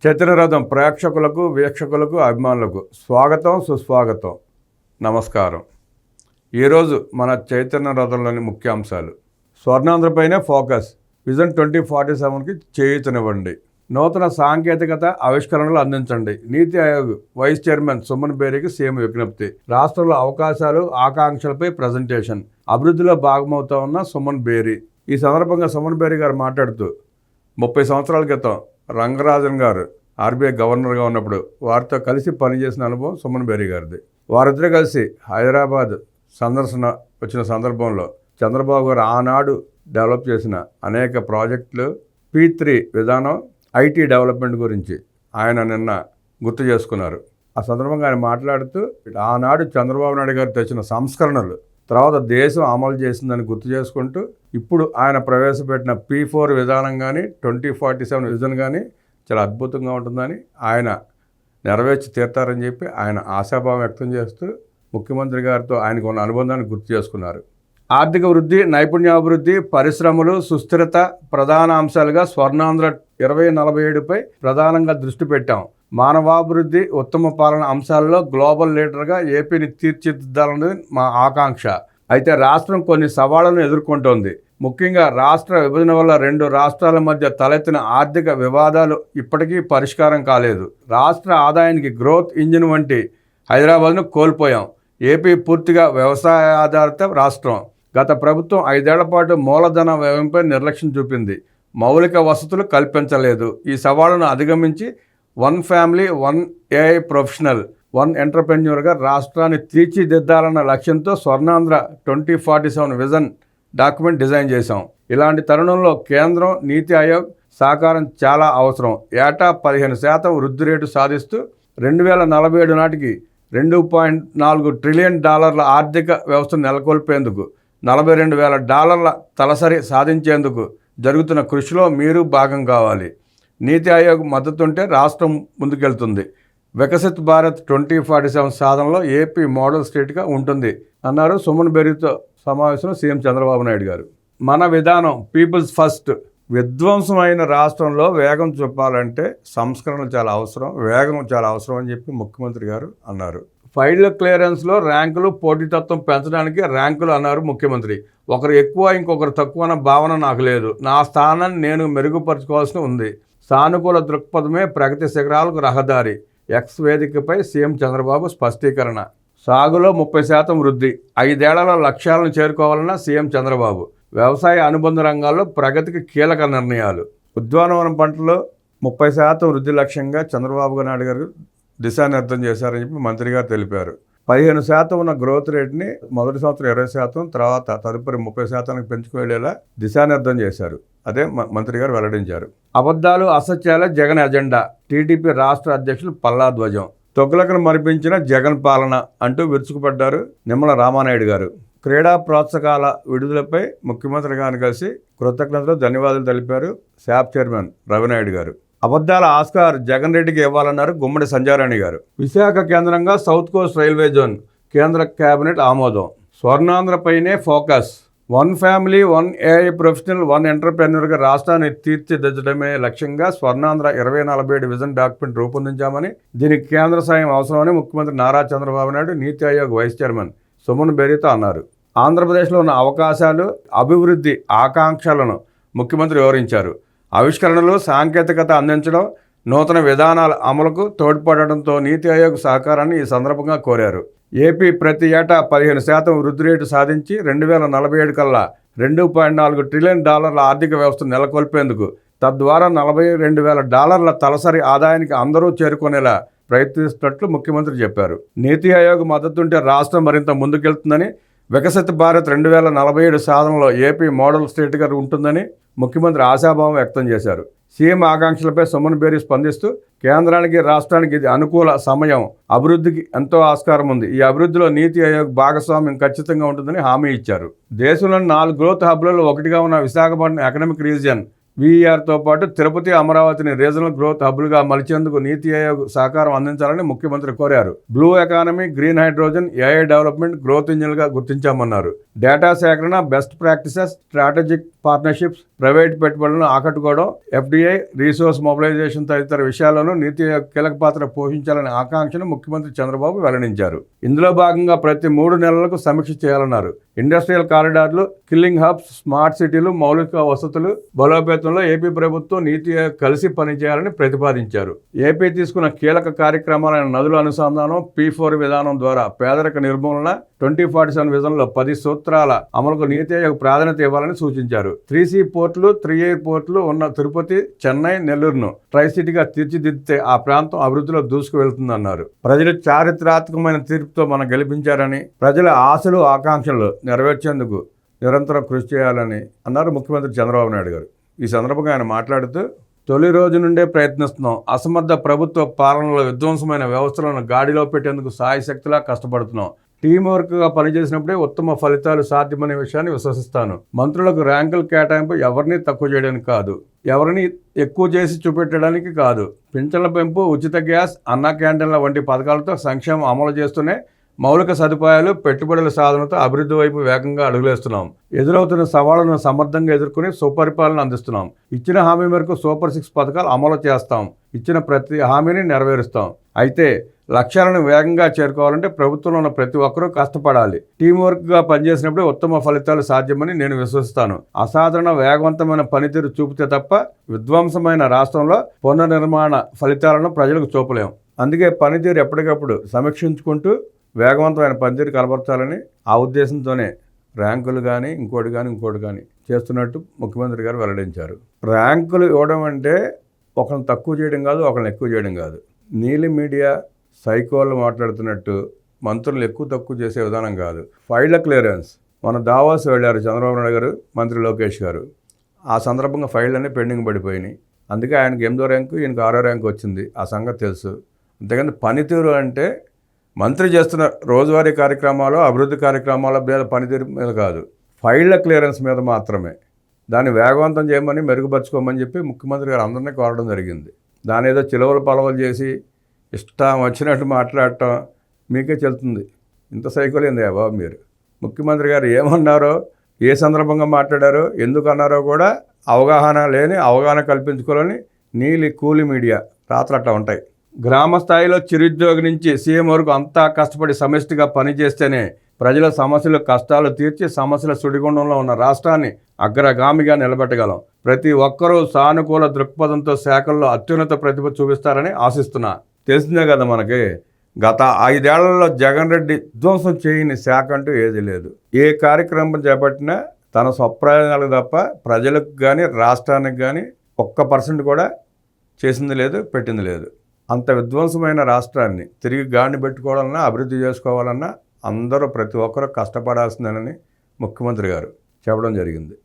చైతన్య రథం ప్రేక్షకులకు, వీక్షకులకు, అభిమానులకు స్వాగతం, సుస్వాగతం, నమస్కారం. ఈరోజు మన చైతన్య రథంలోని ముఖ్యాంశాలు. స్వర్ణాంధ్రపైనే ఫోకస్, విజన్ 2047కి చేయూతనివ్వండి, నూతన సాంకేతికత ఆవిష్కరణలు అందించండి, నీతి ఆయోగ్ వైస్ చైర్మన్ సుమన్ బేరీకి సీఎం విజ్ఞప్తి, రాష్ట్రంలో అవకాశాలు ఆకాంక్షలపై ప్రజెంటేషన్, అభివృద్ధిలో భాగమవుతా ఉన్న సుమన్ బేరీ. ఈ సందర్భంగా సుమన్ బేరీ గారు మాట్లాడుతూ 30 సంవత్సరాల క్రితం రంగరాజన్ గారు ఆర్బీఐ గవర్నర్గా ఉన్నప్పుడు వారితో కలిసి పనిచేసిన అనుభవం సుమన్ బేరీ గారిది. వారిద్దరూ కలిసి హైదరాబాద్ సందర్శన వచ్చిన సందర్భంలో చంద్రబాబు గారు ఆనాడు డెవలప్ చేసిన అనేక ప్రాజెక్టులు, P3 విధానం, ఐటీ డెవలప్మెంట్ గురించి ఆయన నిన్న గుర్తు చేసుకున్నారు. ఆ సందర్భంగా ఆయన మాట్లాడుతూ ఆనాడు చంద్రబాబు నాయుడు గారు తెచ్చిన సంస్కరణలు తర్వాత దేశం అమలు చేసిందని గుర్తు చేసుకుంటూ ఇప్పుడు ఆయన ప్రవేశపెట్టిన P4 విధానం కానీ 2047 విజన్ కానీ చాలా అద్భుతంగా ఉంటుందని ఆయన నెరవేర్చి తీర్తారని చెప్పి ఆయన ఆశాభావం వ్యక్తం చేస్తూ ముఖ్యమంత్రి గారితో ఆయనకు ఉన్న అనుబంధాన్ని గుర్తు చేసుకున్నారు. ఆర్థిక వృద్ధి, నైపుణ్యాభివృద్ధి, పరిశ్రమలు, సుస్థిరత ప్రధాన అంశాలుగా స్వర్ణాంధ్ర 2047పై ప్రధానంగా దృష్టి పెట్టాం. మానవాభివృద్ధి, ఉత్తమ పాలన అంశాల్లో గ్లోబల్ లీడర్గా ఏపీని తీర్చిదిద్దాలన్నది మా ఆకాంక్ష. అయితే రాష్ట్రం కొన్ని సవాళ్లను ఎదుర్కొంటోంది. ముఖ్యంగా రాష్ట్ర విభజన వల్ల 2 రాష్ట్రాల మధ్య తలెత్తిన ఆర్థిక వివాదాలు ఇప్పటికీ పరిష్కారం కాలేదు. రాష్ట్ర ఆదాయానికి గ్రోత్ ఇంజిన్ వంటి హైదరాబాద్ను కోల్పోయాం. ఏపీ పూర్తిగా వ్యవసాయ ఆధారిత రాష్ట్రం. గత ప్రభుత్వం 5 ఏళ్ల పాటు మూలధన వ్యయంపై నిర్లక్ష్యం చూపింది, మౌలిక వసతులు కల్పించలేదు. ఈ సవాళ్లను అధిగమించి 1 ఫ్యామిలీ 1 AI ప్రొఫెషనల్ 1 ఎంటర్‌ప్రెన్యూర్గా రాష్ట్రాన్ని తీర్చిదిద్దాలన్న లక్ష్యంతో స్వర్ణాంధ్ర 2047 విజన్ డాక్యుమెంట్ డిజైన్ చేశాం. ఇలాంటి తరుణంలో కేంద్రం, నీతి ఆయోగ్ సహకారం చాలా అవసరం. ఏటా 15% వృద్ధి రేటు సాధిస్తూ 2047 నాటికి $2.4 ట్రిలియన్ ఆర్థిక వ్యవస్థను నెలకొల్పేందుకు, $42,000 తలసరి సాధించేందుకు జరుగుతున్న కృషిలో మీరు భాగం కావాలి. నీతి ఆయోగ్ మద్దతుంటే రాష్ట్రం ముందుకెళ్తుంది. వికసిత్ భారత్ 2047 సాధనలో ఏపీ మోడల్ స్టేట్గా ఉంటుంది అన్నారు సుమన్ బేరీతో సమావేశంలో సీఎం చంద్రబాబు నాయుడు గారు. మన విధానం పీపుల్స్ ఫస్ట్. విధ్వంసమైన రాష్ట్రంలో వేగం చూపాలంటే సంస్కరణలు చాలా అవసరం, వేగం చాలా అవసరం అని చెప్పి ముఖ్యమంత్రి గారు అన్నారు. ఫైళ్ల క్లియరెన్స్లో ర్యాంకులు, పోటీతత్వం పెంచడానికి ర్యాంకులు అన్నారు ముఖ్యమంత్రి. ఒకరు ఎక్కువ ఇంకొకరు తక్కువ అన్న భావన నాకు లేదు. నా స్థానాన్ని నేను మెరుగుపరచుకోవాల్సి ఉంది. సానుకూల దృక్పథమే ప్రగతి శిఖరాలకు రహదారి. ఎక్స్ వేదికపై సీఎం చంద్రబాబు స్పష్టీకరణ. సాగులో 30% వృద్ధి, 5 ఏళ్లలో లక్ష్యాలను చేరుకోవాలన్న సీఎం చంద్రబాబు. వ్యవసాయ అనుబంధ రంగాల్లో ప్రగతికి కీలక నిర్ణయాలు. ఉద్యానవనం పంటలో 30% వృద్ధి లక్ష్యంగా చంద్రబాబు నాయుడు గారు దిశానిర్దేశం చేశారని చెప్పి మంత్రి గారు తెలిపారు. 15% ఉన్న గ్రోత్ రేట్ని మొదటి సంవత్సరం 20%, తర్వాత తదుపరి 30%కి పెంచుకువెళ్లేలా దిశానిర్దేశం చేశారు. అదే మంత్రి గారు వెల్లడించారు. అబద్ధాలు, అసత్యాలే జగన్ ఎజెండా. టీడీపీ రాష్ట్ర అధ్యక్షులు పల్లా ధ్వజం. తొగ్గులకు మరిపించిన జగన్ పాలన అంటూ విరుచుకుపడ్డారు నిమ్మల రామానాయుడు గారు. క్రీడా ప్రోత్సాహకాల విడుదలపై ముఖ్యమంత్రి గారిని కలిసి కృతజ్ఞతలు, ధన్యవాదాలు తెలిపారు శాప్ చైర్మన్ రవినాయుడు గారు. అబద్ధాల ఆస్కార్ జగన్ రెడ్డికి ఇవ్వాలన్నారు గుమ్మడి సంజారాణి గారు. విశాఖ కేంద్రంగా సౌత్ కోస్ట్ రైల్వే జోన్, కేంద్ర కేబినెట్ ఆమోదం. స్వర్ణాంధ్రపైనే ఫోకస్, 1 ఫ్యామిలీ 1 AI ప్రొఫెషనల్ 1 ఎంటర్‌ప్రెన్యూర్గా రాష్ట్రాన్ని తీర్చిదిద్దడమే లక్ష్యంగా స్వర్ణాంధ్ర 2047 విజన్ డాక్యుమెంట్ రూపొందించామని, దీనికి కేంద్ర సాయం అవసరమని ముఖ్యమంత్రి నారా చంద్రబాబు నాయుడు నీతి ఆయోగ్ వైస్ చైర్మన్ సుమన్ బేరీతో అన్నారు. ఆంధ్రప్రదేశ్లో ఉన్న అవకాశాలు, అభివృద్ధి ఆకాంక్షలను ముఖ్యమంత్రి వివరించారు. ఆవిష్కరణలు, సాంకేతికత అందించడం, నూతన విధానాల అమలుకు తోడ్పడడంతో నీతి ఆయోగ్ సహకారాన్ని ఈ సందర్భంగా కోరారు. ఏపీ ప్రతి ఏటా 15% వృద్ధి రేటు సాధించి 2047 కల్లా $2.4 ట్రిలియన్ ఆర్థిక వ్యవస్థను నెలకొల్పేందుకు, తద్వారా $42,000 తలసరి ఆదాయానికి అందరూ చేరుకునేలా ప్రయత్నిస్తున్నట్లు ముఖ్యమంత్రి చెప్పారు. నీతి ఆయోగ్ మద్దతుంటే రాష్ట్రం మరింత ముందుకెళ్తుందని, వికసిత్ భారత్ 2047 సాధనలో ఏపీ మోడల్ స్టేట్గా ఉంటుందని ముఖ్యమంత్రి ఆశాభావం వ్యక్తం చేశారు. సీఎం ఆకాంక్షలపై సుమన్ బేరీ స్పందిస్తూ కేంద్రానికి, రాష్ట్రానికి ఇది అనుకూల సమయం, అభివృద్ధికి ఎంతో ఆస్కారం ఉంది. ఈ అభివృద్ధిలో నీతి ఆయోగ్ భాగస్వామ్యం ఖచ్చితంగా ఉంటుందని హామీ ఇచ్చారు. దేశంలోని 4 గ్రోత్ హబ్లలో ఒకటిగా ఉన్న విశాఖపట్నం ఎకనామిక్ రీజియన్ వీఈఆర్తో పాటు తిరుపతి, అమరావతిని రీజనల్ గ్రోత్ హబ్లుగా మలిచేందుకు నీతి ఆయోగ్ సహకారం అందించాలని ముఖ్యమంత్రి కోరారు. Blue economy, green hydrogen, AI development growth ఇంజిన్లుగా గుర్తించామన్నారు. డేటా సేకరణ, best practices, strategic partnerships, private పెట్టుబడులను ఆకట్టుకోవడం, ఎఫ్డీఐ, రీసోర్స్ మొబిలైజేషన్ తదితర విషయాల్లోనూ నీతి ఆయోగ్ కీలక పాత్ర పోషించాలనే ఆకాంక్షను ముఖ్యమంత్రి చంద్రబాబు వెల్లడించారు. ఇందులో భాగంగా ప్రతి 3 నెలలకు సమీక్ష చేయాలన్నారు. ఇండస్ట్రియల్ కారిడార్లు, కిల్లింగ్ హబ్స్, స్మార్ట్ సిటీలు, మౌలిక వసతులు బలోపేతంలో ఏపీ ప్రభుత్వం నీతి ఆయోగ్ కలిసి పనిచేయాలని ప్రతిపాదించారు. ఏపీ తీసుకున్న కీలక కార్యక్రమాలైన నదుల అనుసంధానం, P4 విధానం ద్వారా పేదరిక నిర్మూలన, 2047 విజన్లో 10 సూత్రాల అమలుకు నీతి ఆయోగ్ ప్రాధాన్యత ఇవ్వాలని సూచించారు. 3C పోర్టులు, 3 ఎయిర్ పోర్టులు ఉన్న తిరుపతి, చెన్నై, నెల్లూరును ట్రై సిటీగా తీర్చిదిద్దితే ఆ ప్రాంతం అభివృద్ధిలో దూసుకు వెళ్తుందన్నారు. ప్రజలు చారిత్రాత్మకమైన తీర్పుతో మనం గెలిపించారని, ప్రజల ఆశలు, ఆకాంక్షలు నెరవేర్చేందుకు నిరంతరం కృషి చేయాలని అన్నారు ముఖ్యమంత్రి చంద్రబాబు నాయుడు గారు. ఈ సందర్భంగా ఆయన మాట్లాడుతూ, తొలి రోజు నుండే ప్రయత్నిస్తున్నాం. అసమర్థ ప్రభుత్వ పాలనలో విధ్వంసమైన వ్యవస్థలను గాడిలో పెట్టేందుకు సాయశక్తిలా కష్టపడుతున్నాం. టీం వర్క్గా పనిచేసినప్పుడే ఉత్తమ ఫలితాలు సాధ్యమనే విషయాన్ని విశ్వసిస్తాను. మంత్రులకు ర్యాంకుల కేటాయింపు ఎవరిని తక్కువ చేయడానికి కాదు, ఎవరిని ఎక్కువ చేసి చూపెట్టడానికి కాదు. పింఛన్ల పెంపు, ఉచిత గ్యాస్, అన్నా క్యాంటీన్ల వంటి పథకాలతో సంక్షేమం అమలు చేస్తూనే మౌలిక సదుపాయాలు, పెట్టుబడుల సాధనతో అభివృద్ధి వైపు వేగంగా అడుగులేస్తున్నాం. ఎదురవుతున్న సవాళ్లను సమర్థంగా ఎదుర్కొని సుపరిపాలన అందిస్తున్నాం. ఇచ్చిన హామీ మేరకు సూపర్ 6 పథకాలు అమలు చేస్తాం. ఇచ్చిన ప్రతి హామీని నెరవేరుస్తాం. అయితే లక్ష్యాలను వేగంగా చేరుకోవాలంటే ప్రభుత్వంలో ఉన్న ప్రతి ఒక్కరూ కష్టపడాలి. టీం వర్క్గా పనిచేసినప్పుడే ఉత్తమ ఫలితాలు సాధ్యమని నేను విశ్వసిస్తాను. అసాధారణ వేగవంతమైన పనితీరు చూపితే తప్ప విధ్వంసమైన రాష్ట్రంలో పునర్నిర్మాణ ఫలితాలను ప్రజలకు చూపలేం. అందుకే పనితీరు ఎప్పటికప్పుడు సమీక్షించుకుంటూ వేగవంతమైన పనితీరు కనబరచాలని ఆ ఉద్దేశంతోనే ర్యాంకులు కానీ ఇంకోటి కానీ చేస్తున్నట్టు ముఖ్యమంత్రి గారు వెల్లడించారు. ర్యాంకులు ఇవ్వడం అంటే ఒకరిని తక్కువ చేయడం కాదు, ఒకరిని ఎక్కువ చేయడం కాదు. నీలి మీడియా సైకోళ్ళు మాట్లాడుతున్నట్టు మంత్రులు ఎక్కువ తక్కువ చేసే విధానం కాదు. ఫైళ్ల క్లియరెన్స్, మన దావాస్ వెళ్ళారు చంద్రబాబు నాయుడు గారు, మంత్రి లోకేష్ గారు. ఆ సందర్భంగా ఫైళ్ళన్నీ పెండింగ్ పడిపోయినాయి. అందుకే ఆయనకి 8వ ర్యాంకు, ఈయనకు 6వ ర్యాంకు వచ్చింది. ఆ సంగతి తెలుసు. అంతేకాని పనితీరు అంటే మంత్రి చేస్తున్న రోజువారీ కార్యక్రమాలు, అభివృద్ధి కార్యక్రమాల మీద పనితీరు మీద కాదు, ఫైళ్ల క్లియరెన్స్ మీద మాత్రమే. దాన్ని వేగవంతం చేయమని, మెరుగుపరుచుకోమని చెప్పి ముఖ్యమంత్రి గారు అందరినీ కోరడం జరిగింది. దాని ఏదో చిలవలు పలవలు చేసి ఇష్టం వచ్చినట్టు మాట్లాడటం మీకే చెల్తుంది. ఇంత సైకోలేంది బాబు మీరు. ముఖ్యమంత్రి గారు ఏమన్నారో, ఏ సందర్భంగా మాట్లాడారో, ఎందుకు అన్నారో కూడా అవగాహన కల్పించుకోవాలని నీలి కూలి మీడియా రాత్రులు అట్లా ఉంటాయి. గ్రామ స్థాయిలో చిరుద్యోగి నుంచి సీఎం వరకు అంతా కష్టపడి సమిష్టిగా పనిచేస్తేనే ప్రజల సమస్యలు, కష్టాలు తీర్చి సమస్యల సుడిగుండంలో ఉన్న రాష్ట్రాన్ని అగ్రగామిగా నిలబెట్టగలం. ప్రతి ఒక్కరూ సానుకూల దృక్పథంతో శాఖల్లో అత్యున్నత ప్రతిభ చూపిస్తారని ఆశిస్తున్నా. తెలిసిందే కదా మనకి, గత 5 ఏళ్లలో జగన్ రెడ్డి ధ్వంసం చేయని శాఖ అంటూ ఏది లేదు. ఏ కార్యక్రమం చేపట్టినా తన స్వప్రయోజనాలకు తప్ప ప్రజలకు కానీ రాష్ట్రానికి కానీ 1% కూడా చేసింది లేదు, పెట్టింది లేదు. అంత విధ్వంసమైన రాష్ట్రాన్ని తిరిగి గాడిని పెట్టుకోవాలన్నా, అభివృద్ధి చేసుకోవాలన్నా అందరూ ప్రతి ఒక్కరూ కష్టపడాల్సిందేనని ముఖ్యమంత్రి గారు చెప్పడం జరిగింది.